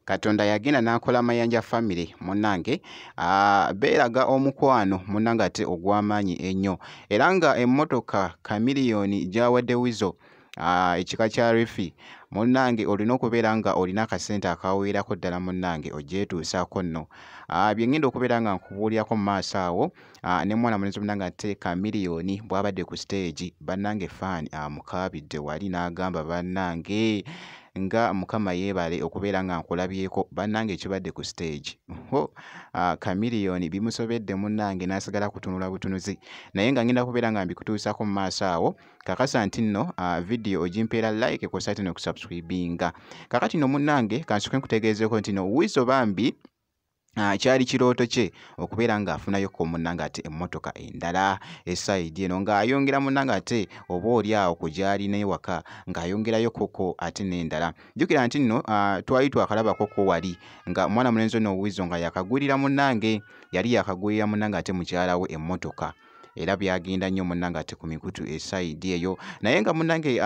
Katonda yagenda n'akola Mayanja family munnange beeraga omukwano munnange ate ogw'amaanyi ennyo era nga emmotoka kamiliyoni gy'awadde Weasel ekika kya Refi munnange olina okubeera nga olina akasente akaweerako ddala munnange ogyetuusaako nno bye ngenda okubeera nga nkubuulirako mu maaso awo ne mwana mulenzi munnange ate kamiliyoni bw'abadde ku stage bannange faani amukaabidde wali n'agamba bannange nga mukama yeebale okubeera nga nkulabyeko bannange ekibadde ku stage kamiliyoni bimusobedde munnange n'asigala kutunula butunuzi naye nga ngenda kubeera nga mbikutuusaako mu maaso awo kakasa nti nno video ogimpeera like kw'ossa ne kusubscribinga kakati nno munnange kansoke nkutegeezeeko nti nno Weasel bambi kyali kirooto kye okubeera ng'afunayo ko munnange ate emmotoka endala esayidi eno ng'ayongera munnange ate oba oli awo ku gy'alina ewaka ng'ayongerayo koko ate n'endala jjukira nti nno twali twakalabako ko wali nga mwana mulenzi ono Weasel nga yakagulira munnange yali yakagulira munnange ate mukyala we emmotoka era byagenda nnyo munnange ate ku mikutu esayidi eyo naye nga munnange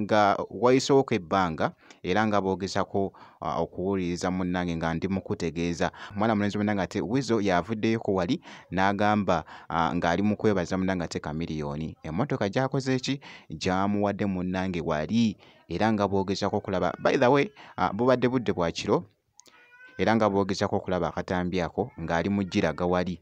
nga wayiseewo ebbanga era nga boogezako okuwuliriza munnange nga ndi mukutegeeza mwana mulenzi munnange ate Weasel yavuddeyo ko wali n'agamba ng'ali mu kwebaza munnange ate kamiliyoni emmotoka gy'akoze eki gy'amuwadde munnange wali era nga boogezako okulaba by the way bubadde budde bwa kiro era nga boogezako okulaba akatambi ako ng'ali mu giraga wali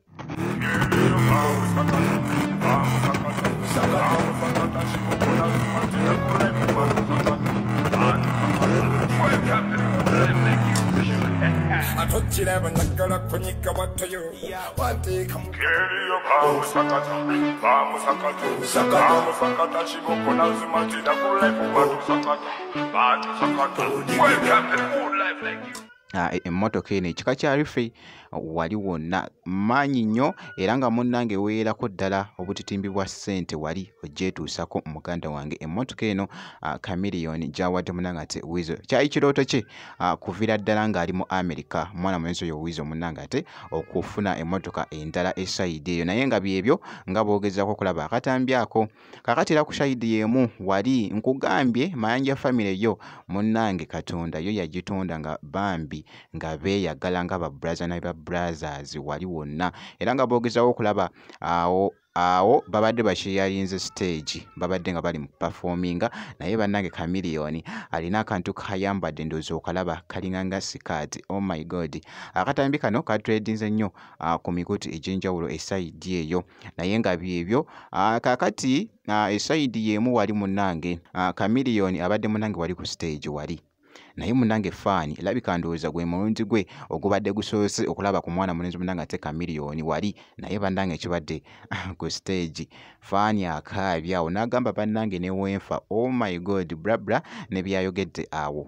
emmotoka eno ekika kya Refi wali wonna maanyi nnyo era nga munnange weerako ddala obutitimbi bwa ssente wali ogyetuusako muganda wange emmotoka eno kamiliyoni gy'awadde munnange ate Weasel kyali kirooto kye kuviira ddala ng'ali mu America mwana mulenzi oyo Weasel munnange ate okufuna emmotoka endala esayidi eyo naye nga byebyo nga boogezako okulaba akatambi ako kakati era ku sayidi y'emu wali nkugambye Mayanja family yo munnange Katonda yo yagitonda nga bambi nga beeyagala nga babraza ne babrazers wali wonna era nga boogezawo okulaba awo babadde bakyeyalinze stage babadde nga bali mu performinga naye bannange kamiliyoni alina akantu kayambadde ndowooza okalaba kalinga nga sikaati oh my god akatambi kano katredinze nnyo ku mikutu egy'enjawulo esayidi eyo naye nga byebyo kakati esayidi y'emu wali munnange kamiliyoni abadde munnange wali ku stage wali naye munnange faani labika ndowooza gwe mulundi gwe ogubadde gusoose okulaba ku mwana mulenzi munnange ate kamiliyoni wali naye bannange ekibadde ku stage faani akaabya awo n'agamba bannange ne wenfa oh my god brabra ne byayogedde awo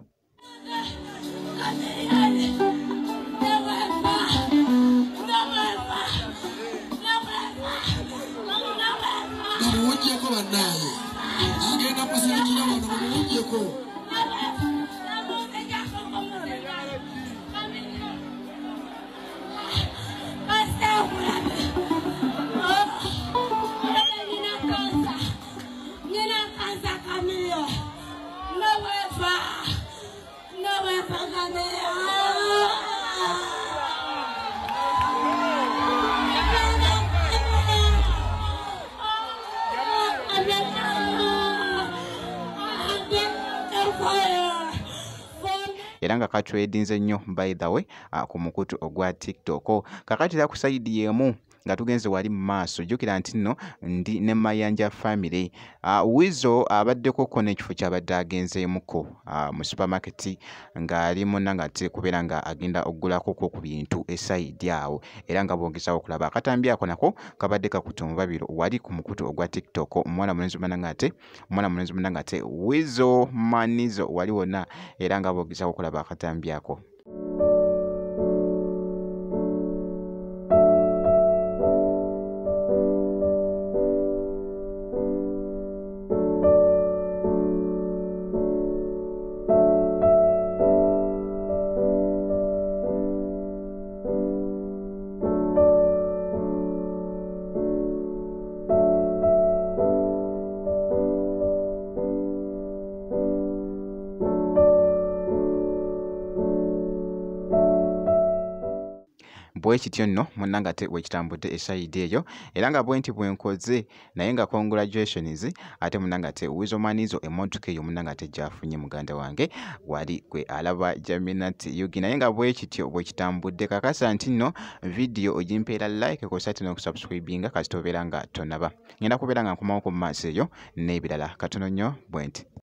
era nga katredinze nnyo by the way ku mukutu ogwa TikTok kakati era ku sayidi y'emu nga tugenze wali mu maaso jjukira nti nno ndi ne Mayanja family Weasel abaddeko ko n'ekifo ky'abadde agenzeemuko mu supermarket ng'ali munnange ate kubeera nga agenda oggulako ku bintu esayidi awo era nga bogezawo okulaba akatambi ako nako kabadde kakutumubabiro wali ku mukutu ogwa TikTok mwana mulenzi munnange ate Weasel Manizo wali wonna era nga bogezawo okulaba akatambi ako bwe kityo nno munnange ate wekitambudde esayidi eyo era nga bwe nti bwenkoze naye nga congratulations ate munnange ate wizomanizo emmotoka eyo munnange ate gyafunye muganda wange wali gwe alaba Jaminat Yugi naye nga bwe kityo bwe kitambudde kakasa nti nno video ogimpeera like ko site n'okusubscribinga kasita obeera nga tonaba ngenda kubeera nga nkomawo ku maaso eyo n'ebirala katono nnyo bwe nti